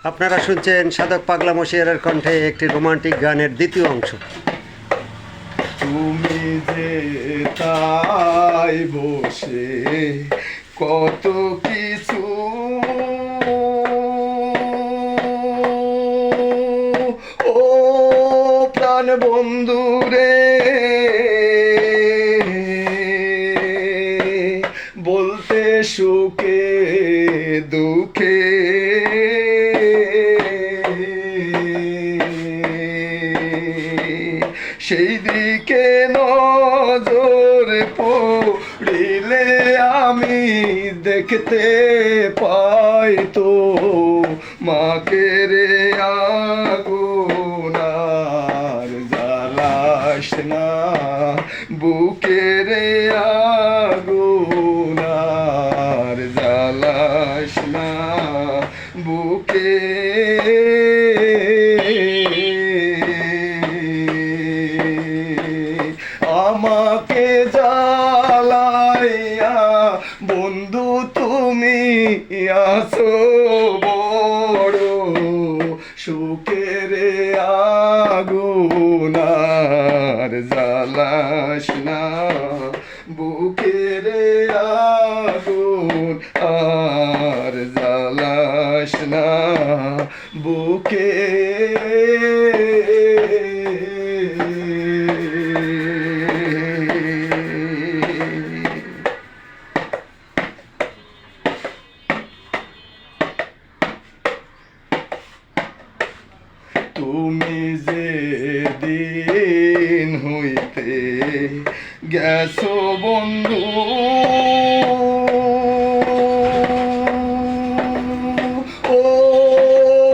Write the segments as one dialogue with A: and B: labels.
A: আপনারা শুনছেন সাধক পাগলা মশিয়ারের কণ্ঠে একটি রোমান্টিক গানের দ্বিতীয় অংশ।
B: তুমি যে তাই বসে কত কিছু ও প্রাণ বন্ধু রে বলতে সুখে দুঃখে সেই দিকে নজর পড়িলে আমি দেখতে পাই তো মাকে রে আগুনার জ্বালাস না বুকে রে আগুনার জ্বালাস না বুকে আমাকে জ্বালাইয়া বন্ধু তুমি আসো বড় সুখের আগুনার জ্বালাস না বুকের আগুন আর জ্বালাস না বুকে তুমি যে দিন হইতে গেছো বন্ধু ও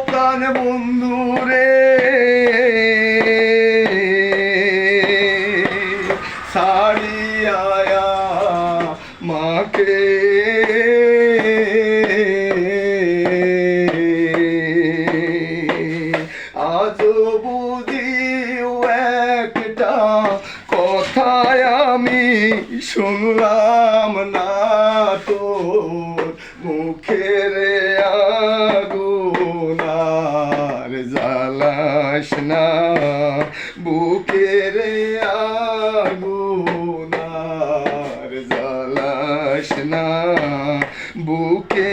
B: প্রাণ বন্ধু রে সারিয়া মাকে আজও বুঝিও একটা কথায় আমি শুনলাম না তোর মুখের আগুনার জ্বালাস না বুকের আগুনার জ্বালাস না বুকে